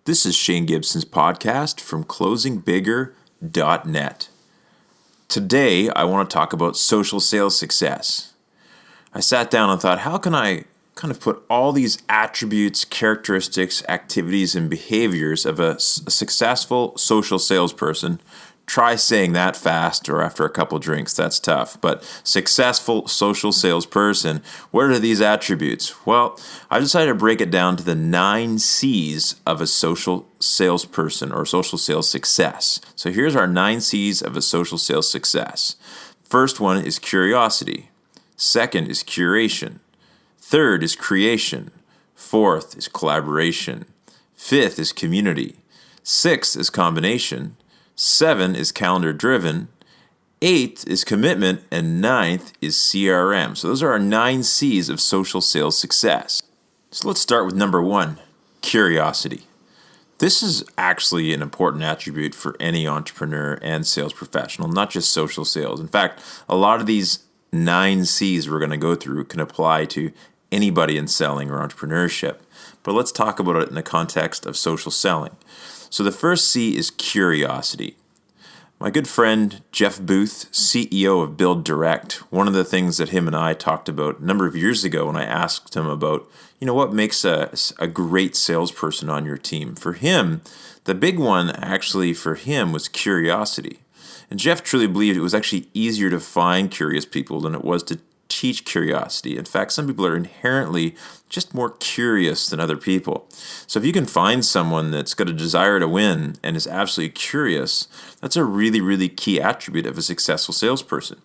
This is Shane Gibson's podcast from closingbigger.net. Today, I want to talk about social sales success. I sat down and thought, how can I kind of put all these attributes, characteristics, activities, and behaviors of a successful social salesperson? Try saying that fast or after a couple drinks, that's tough. But successful social salesperson, what are these attributes? Well, I decided to break it down to the 9 C's of a social salesperson or social sales success. So here's our 9 C's of a social sales success. First one is curiosity. Second is curation. Third is creation. Fourth is collaboration. Fifth is community. Sixth is combination. 7 is calendar driven, 8 is commitment, and 9th is CRM. So those are our 9 C's of social sales success. So let's start with number 1, curiosity. This is actually an important attribute for any entrepreneur and sales professional, not just social sales. In fact, a lot of these 9 C's we're going to go through can apply to anybody in selling or entrepreneurship. But let's talk about it in the context of social selling. So the first C is curiosity. My good friend Jeff Booth, CEO of Build Direct, one of the things that him and I talked about a number of years ago when I asked him about, what makes a great salesperson on your team? For him, the big one actually for him was curiosity. And Jeff truly believed it was actually easier to find curious people than it was to teach curiosity. In fact, some people are inherently just more curious than other people. So if you can find someone that's got a desire to win and is absolutely curious, that's a really, really key attribute of a successful salesperson.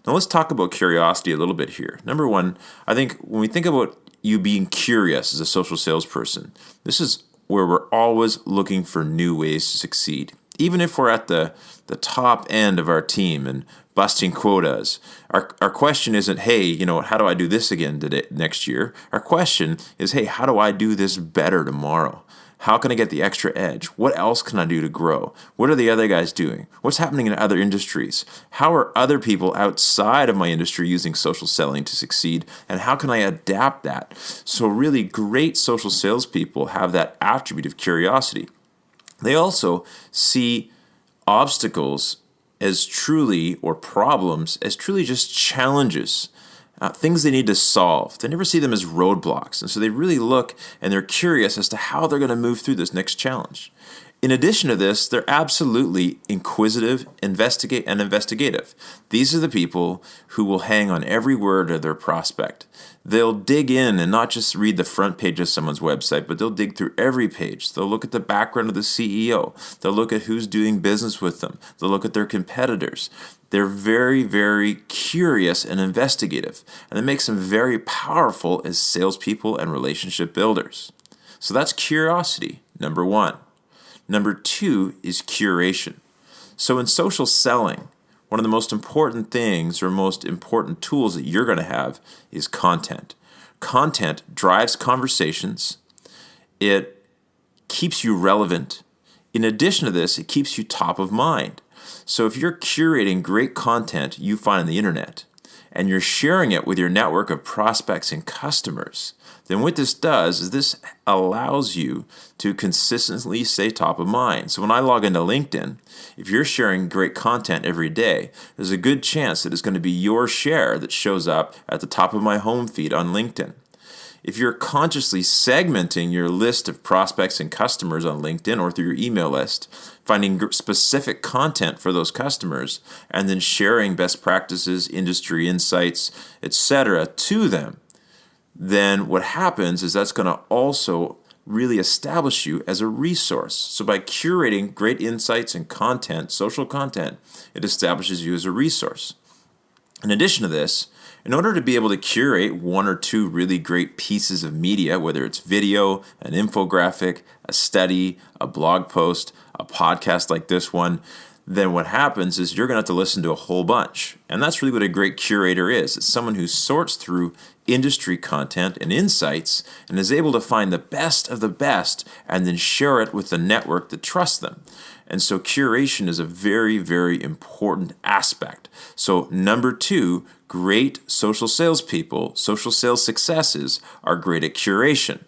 Now let's talk about curiosity a little bit here. Number 1, I think when we think about you being curious as a social salesperson, this is where we're always looking for new ways to succeed. Even if we're at the top end of our team and busting quotas, our question isn't, hey, how do I do this again next year? Our question is, hey, how do I do this better tomorrow? How can I get the extra edge? What else can I do to grow? What are the other guys doing? What's happening in other industries? How are other people outside of my industry using social selling to succeed? And how can I adapt that? So really great social salespeople have that attribute of curiosity. They also see obstacles as truly, or problems, as truly just challenges, things they need to solve. They never see them as roadblocks. And so they really look and they're curious as to how they're going to move through this next challenge. In addition to this, they're absolutely inquisitive, investigative. These are the people who will hang on every word of their prospect. They'll dig in and not just read the front page of someone's website, but they'll dig through every page. They'll look at the background of the CEO. They'll look at who's doing business with them. They'll look at their competitors. They're very, very curious and investigative, and that makes them very powerful as salespeople and relationship builders. So that's curiosity, number 1. Number 2 is curation. So in social selling, one of the most important things or most important tools that you're going to have is content. Content drives conversations. It keeps you relevant. In addition to this, it keeps you top of mind. So if you're curating great content you find on the internet and you're sharing it with your network of prospects and customers, then what this does is this allows you to consistently stay top of mind. So when I log into LinkedIn, if you're sharing great content every day, there's a good chance that it's going to be your share that shows up at the top of my home feed on LinkedIn. If you're consciously segmenting your list of prospects and customers on LinkedIn or through your email list, finding specific content for those customers, and then sharing best practices, industry insights, etc. to them, then what happens is that's going to also really establish you as a resource. So by curating great insights and content, social content, it establishes you as a resource. In addition to this, in order to be able to curate 1 or 2 really great pieces of media, whether it's video, an infographic, a study, a blog post, a podcast like this one, then what happens is you're going to have to listen to a whole bunch. And that's really what a great curator is. It's someone who sorts through industry content and insights and is able to find the best of the best and then share it with the network that trusts them. And so curation is a very, very important aspect. So number 2, great social salespeople, social sales successes are great at curation.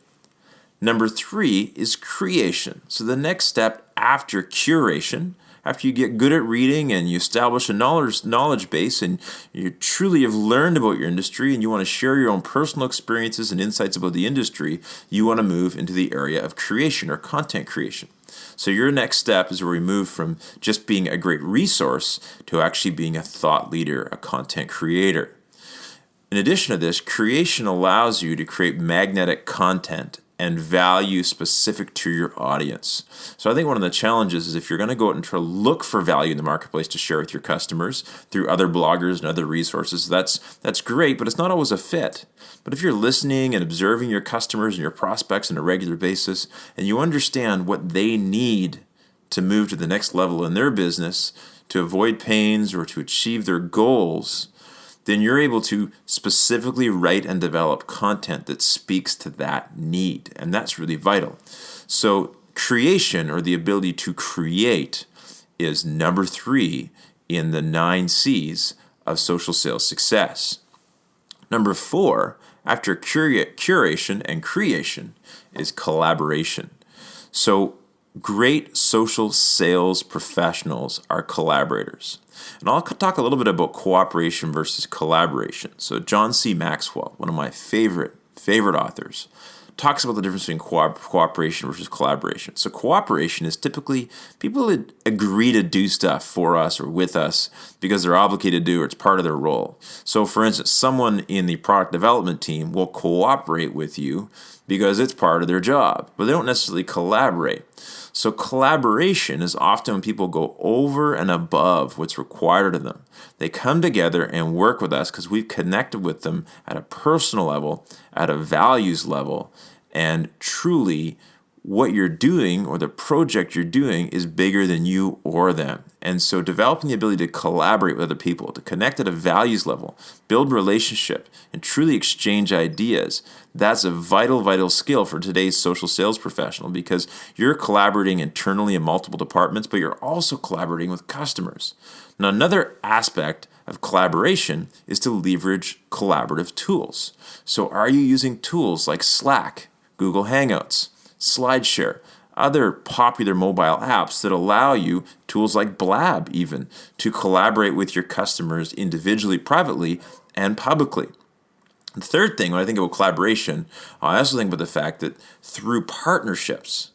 Number 3 is creation. So the next step after curation, after you get good at reading and you establish a knowledge base and you truly have learned about your industry and you want to share your own personal experiences and insights about the industry, you want to move into the area of creation or content creation. So your next step is where we move from just being a great resource to actually being a thought leader, a content creator. In addition to this, creation allows you to create magnetic content and value specific to your audience. So I think one of the challenges is if you're going to go out and try to look for value in the marketplace to share with your customers through other bloggers and other resources, that's great, but it's not always a fit. But if you're listening and observing your customers and your prospects on a regular basis, and you understand what they need to move to the next level in their business, to avoid pains or to achieve their goals, then you're able to specifically write and develop content that speaks to that need. And that's really vital. So creation, or the ability to create, is number 3 in the 9 C's of social sales success. Number 4, after curation and creation, is collaboration. So great social sales professionals are collaborators. And I'll talk a little bit about cooperation versus collaboration. So John C. Maxwell, one of my favorite authors, talks about the difference between cooperation versus collaboration. So cooperation is typically people that agree to do stuff for us or with us because they're obligated to do or it's part of their role. So for instance, someone in the product development team will cooperate with you because it's part of their job, but they don't necessarily collaborate. So collaboration is often when people go over and above what's required of them. They come together and work with us because we've connected with them at a personal level, at a values level, and truly what you're doing or the project you're doing is bigger than you or them. And so developing the ability to collaborate with other people, to connect at a values level, build relationship, and truly exchange ideas, that's a vital skill for today's social sales professional because you're collaborating internally in multiple departments, but you're also collaborating with customers. Now, another aspect of collaboration is to leverage collaborative tools. So are you using tools like Slack, Google Hangouts, SlideShare, other popular mobile apps that allow you, tools like Blab even, to collaborate with your customers individually, privately, and publicly? The third thing, when I think about collaboration, I also think about the fact that through partnerships,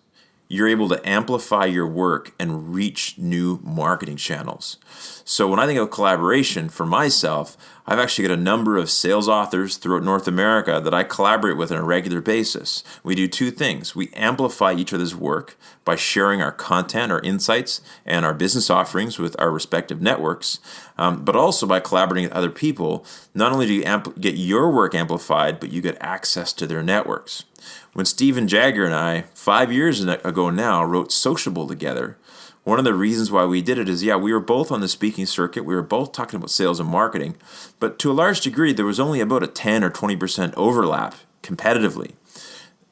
you're able to amplify your work and reach new marketing channels. So when I think of collaboration for myself, I've actually got a number of sales authors throughout North America that I collaborate with on a regular basis. We do 2 things. We amplify each other's work by sharing our content, our insights, and our business offerings with our respective networks, but also by collaborating with other people. Not only do you get your work amplified, but you get access to their networks. When Stephen Jagger and I, 5 years ago now, wrote Sociable together, one of the reasons why we did it is, we were both on the speaking circuit. We were both talking about sales and marketing. But to a large degree, there was only about a 10 or 20% overlap competitively.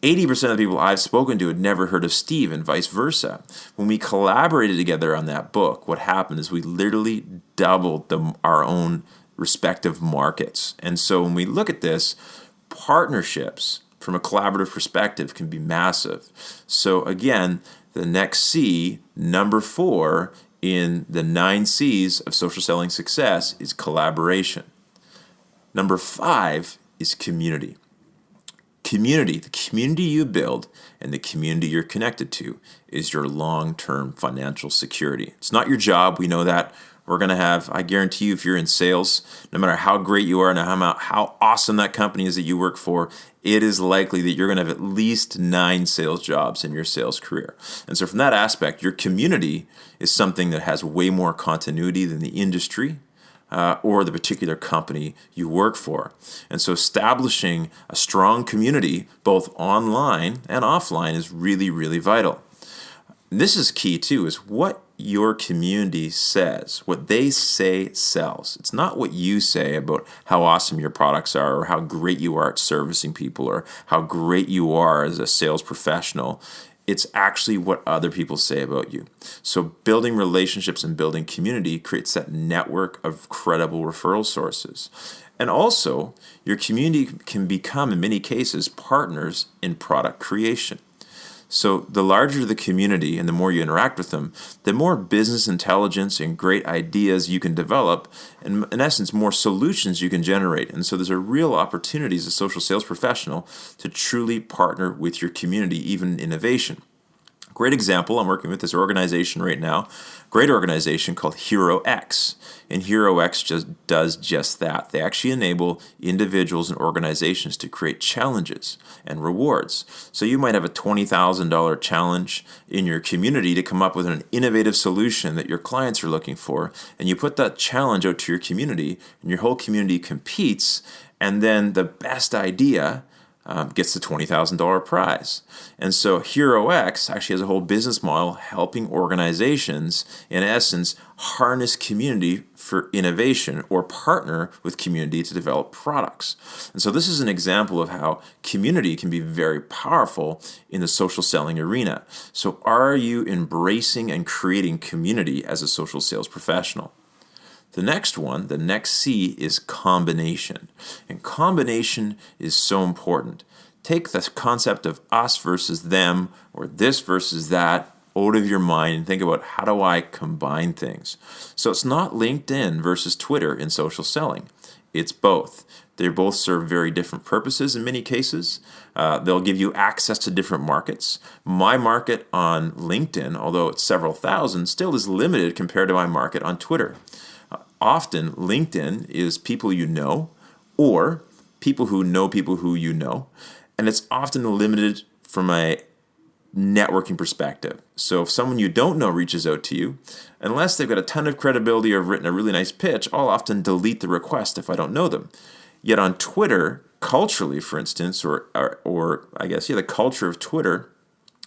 80% of the people I've spoken to had never heard of Steve and vice versa. When we collaborated together on that book, what happened is we literally doubled our own respective markets. And so when we look at this, partnerships from a collaborative perspective can be massive. So again, the next C, number 4 in the 9 C's of social selling success, is collaboration. Number 5 is community. Community, the community you build and the community you're connected to is your long-term financial security. It's not your job, we know that. We're going to have, I guarantee you, if you're in sales, no matter how great you are and how awesome that company is that you work for, it is likely that you're going to have at least 9 sales jobs in your sales career. And so from that aspect, your community is something that has way more continuity than the industry or the particular company you work for. And so establishing a strong community, both online and offline, is really vital. And this is key too, is what your community says. What they say sells. It's not what you say about how awesome your products are or how great you are at servicing people or how great you are as a sales professional. It's actually what other people say about you. So building relationships and building community creates that network of credible referral sources. And also, your community can become, in many cases, partners in product creation. So the larger the community and the more you interact with them, the more business intelligence and great ideas you can develop, and in essence, more solutions you can generate. And so there's a real opportunity as a social sales professional to truly partner with your community, even in innovation. Great example, I'm working with this organization right now, great organization called HeroX. And HeroX just does just that. They actually enable individuals and organizations to create challenges and rewards. So you might have a $20,000 challenge in your community to come up with an innovative solution that your clients are looking for, and you put that challenge out to your community, and your whole community competes, and then the best idea gets the $20,000 prize. And so HeroX actually has a whole business model helping organizations, in essence, harness community for innovation or partner with community to develop products. And so this is an example of how community can be very powerful in the social selling arena. So are you embracing and creating community as a social sales professional? The next one, the next C, is combination. And combination is so important. Take the concept of us versus them or this versus that out of your mind and think about, how do I combine things? So it's not LinkedIn versus Twitter in social selling. It's both. They both serve very different purposes in many cases. They'll give you access to different markets. My market on LinkedIn, although it's several thousand, still is limited compared to my market on Twitter. Often, LinkedIn is people you know or people who you know, and it's often limited from a networking perspective. So if someone you don't know reaches out to you, unless they've got a ton of credibility or have written a really nice pitch, I'll often delete the request if I don't know them. Yet on Twitter, culturally, for instance, or I guess, the culture of Twitter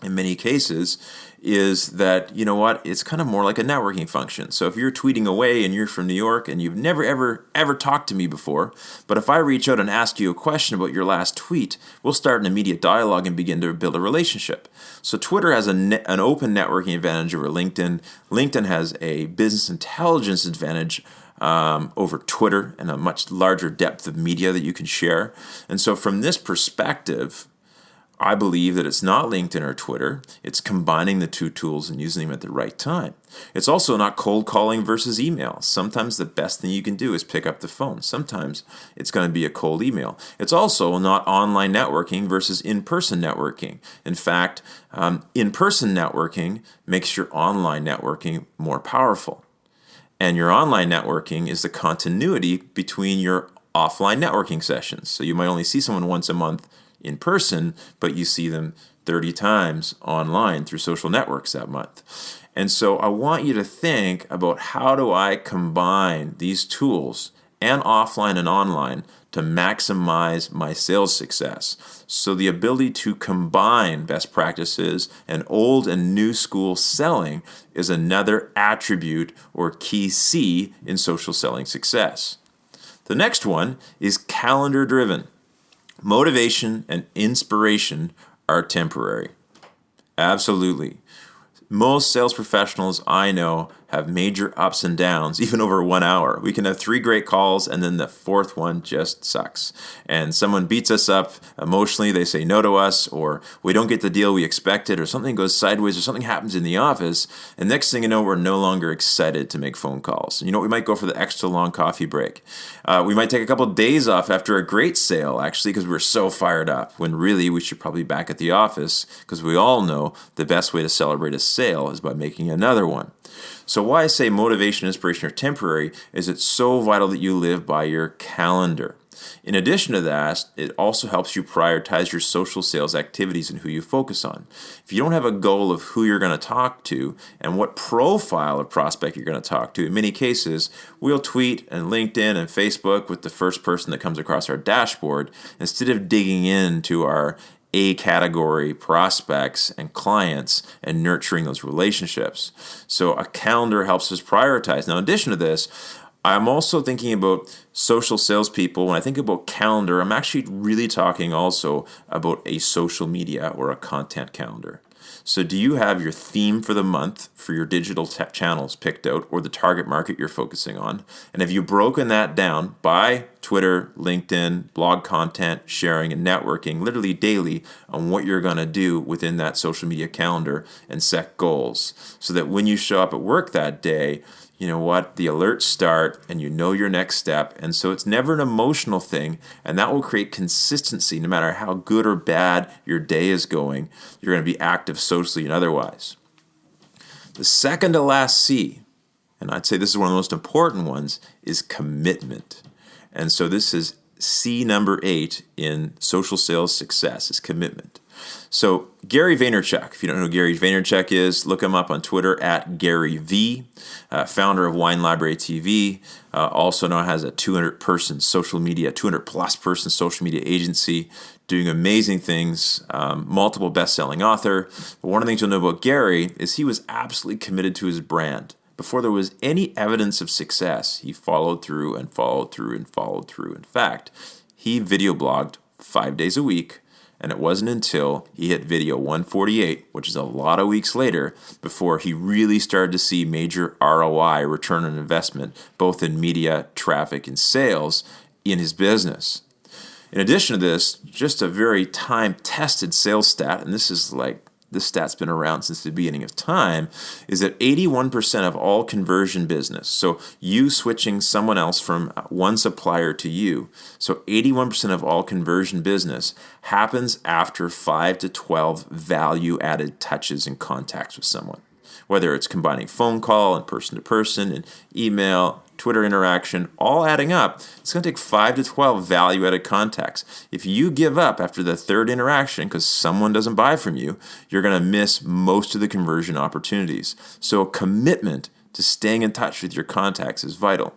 in many cases is that, you know what, it's kind of more like a networking function. So if you're tweeting away and you're from New York and you've never, ever talked to me before, but if I reach out and ask you a question about your last tweet, we'll start an immediate dialogue and begin to build a relationship. So Twitter has an open networking advantage over LinkedIn. LinkedIn has a business intelligence advantage over Twitter and a much larger depth of media that you can share. And so from this perspective, I believe that it's not LinkedIn or Twitter. It's combining the two tools and using them at the right time. It's also not cold calling versus email. Sometimes the best thing you can do is pick up the phone. Sometimes it's going to be a cold email. It's also not online networking versus in-person networking. In fact, in-person networking makes your online networking more powerful. And your online networking is the continuity between your offline networking sessions. So you might only see someone once a month in person, but you see them 30 times online through social networks that month. And so I want you to think about, how do I combine these tools and offline and online to maximize my sales success? So the ability to combine best practices and old and new school selling is another attribute or key C in social selling success. The next one is calendar driven. Motivation and inspiration are temporary. Absolutely. Most sales professionals I know have major ups and downs, even over 1 hour. We can have 3 great calls, and then the 4th one just sucks. And someone beats us up emotionally, they say no to us, or we don't get the deal we expected, or something goes sideways, or something happens in the office, and next thing you know, we're no longer excited to make phone calls. And we might go for the extra long coffee break. We might take a couple of days off after a great sale, actually, because we're so fired up, when really we should probably be back at the office, because we all know the best way to celebrate a sale is by making another one. So why I say motivation and inspiration are temporary is it's so vital that you live by your calendar. In addition to that, it also helps you prioritize your social sales activities and who you focus on. If you don't have a goal of who you're going to talk to and what profile of prospect you're going to talk to, in many cases, we'll tweet and LinkedIn and Facebook with the first person that comes across our dashboard instead of digging into our A-category prospects and clients and nurturing those relationships. So a calendar helps us prioritize. Now, in addition to this, I'm also thinking about social salespeople, when I think about calendar, I'm actually really talking also about a social media or a content calendar. So do you have your theme for the month for your digital channels picked out, or the target market you're focusing on? And have you broken that down by Twitter, LinkedIn, blog content, sharing, and networking literally daily on what you're going to do within that social media calendar and set goals so that when you show up at work that day, you know what, the alerts start and you know your next step. And so it's never an emotional thing, and that will create consistency no matter how good or bad your day is going. You're going to be active socially and otherwise. The second to last C, and I'd say this is one of the most important ones, is commitment. And so this is C number 8 in social sales success, is commitment. So Gary Vaynerchuk, if you don't know who Gary Vaynerchuk is, look him up on Twitter at Gary V, founder of Wine Library TV, also now has a 200-person social media, 200-plus person social media agency, doing amazing things, multiple best-selling author. But one of the things you'll know about Gary is he was absolutely committed to his brand. Before there was any evidence of success, he followed through and followed through and followed through. In fact, he video blogged 5 days a week, and it wasn't until he hit video 148, which is a lot of weeks later, before he really started to see major ROI, return on investment, both in media, traffic, and sales in his business. In addition to this, just a very time-tested sales stat, and this stat's been around since the beginning of time, is that 81% of all conversion business, so you switching someone else from one supplier to you, so 81% of all conversion business happens after 5 to 12 value-added touches and contacts with someone. Whether it's combining phone call and person-to-person and email, Twitter interaction, all adding up, it's going to take 5 to 12 value-added contacts. If you give up after the third interaction because someone doesn't buy from you, you're going to miss most of the conversion opportunities. So a commitment to staying in touch with your contacts is vital.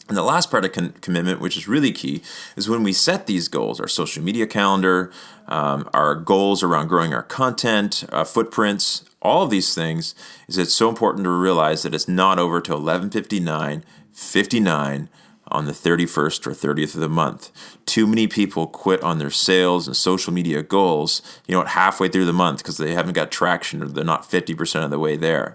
And the last part of commitment, which is really key, is when we set these goals, our social media calendar, our goals around growing our content, footprints, all of these things, is it's so important to realize that it's not over till 11:59 on the 31st or 30th of the month. Too many people quit on their sales and social media goals, halfway through the month because they haven't got traction or they're not 50% of the way there.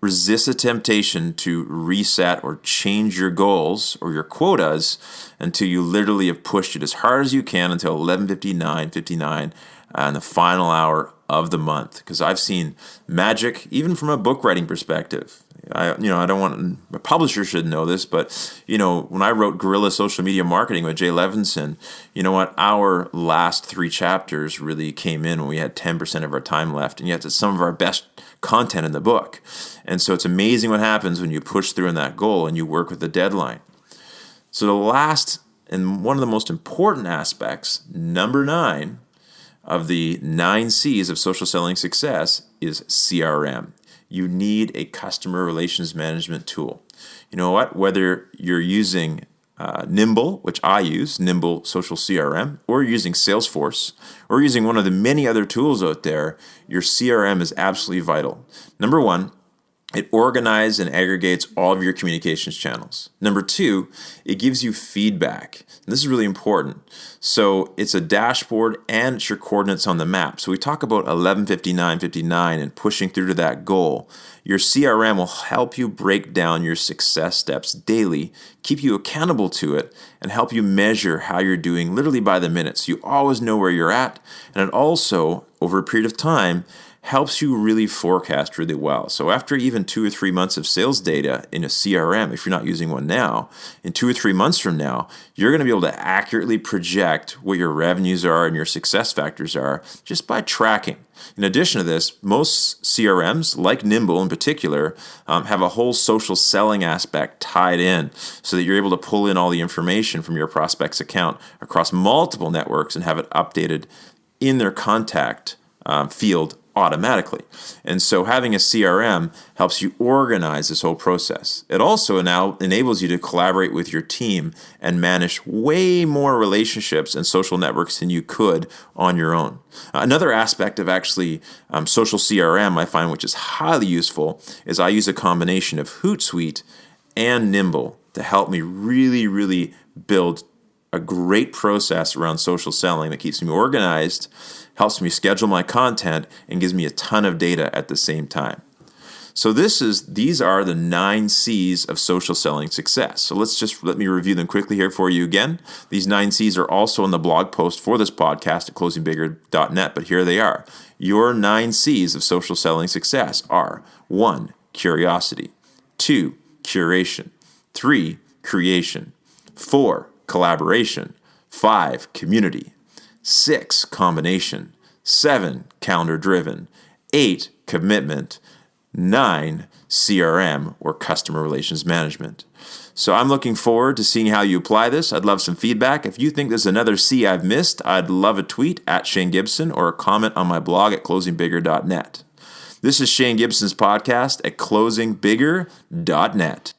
Resist the temptation to reset or change your goals or your quotas until you literally have pushed it as hard as you can until 11:59 in the final hour of the month. Because I've seen magic, even from a book writing perspective. I don't want a publisher should know this, but when I wrote Guerrilla Social Media Marketing with Jay Levinson, our last 3 chapters really came in when we had 10% of our time left, and yet it's some of our best content in the book. And so it's amazing what happens when you push through in that goal and you work with the deadline. So the last and one of the most important aspects, number 9 of the 9 C's of social selling success, is CRM. You need a customer relations management tool. You know what? Whether you're using Nimble, which I use, Nimble Social CRM, or using Salesforce, or using one of the many other tools out there, your CRM is absolutely vital. Number 1, it organizes and aggregates all of your communications channels. Number 2, it gives you feedback. And this is really important. So it's a dashboard and it's your coordinates on the map. So we talk about 11:59 and pushing through to that goal. Your CRM will help you break down your success steps daily, keep you accountable to it, and help you measure how you're doing literally by the minute. So you always know where you're at. And it also, over a period of time, helps you really forecast really well. So after even 2 or 3 months of sales data in a CRM, if you're not using one now, in 2 or 3 months from now, you're going to be able to accurately project what your revenues are and your success factors are just by tracking. In addition to this, most CRMs, like Nimble in particular, have a whole social selling aspect tied in so that you're able to pull in all the information from your prospect's account across multiple networks and have it updated in their contact field automatically. And so having a CRM helps you organize this whole process. It also now enables you to collaborate with your team and manage way more relationships and social networks than you could on your own. Another aspect of actually social CRM I find which is highly useful is I use a combination of Hootsuite and Nimble. to help me really, really build a great process around social selling that keeps me organized, helps me schedule my content, and gives me a ton of data at the same time. So these are the 9 C's of social selling success. So let me review them quickly here for you again. These 9 C's are also in the blog post for this podcast at closingbigger.net, but here they are. Your 9 C's of social selling success are 1. Curiosity, 2. Curation, 3. Creation, 4. Collaboration, 5. Community, 6. Combination, 7. Calendar-driven, 8. Commitment, 9. CRM, or Customer Relations Management. So I'm looking forward to seeing how you apply this. I'd love some feedback. If you think there's another C I've missed, I'd love a tweet at Shane Gibson or a comment on my blog at closingbigger.net. This is Shane Gibson's podcast at closingbigger.net.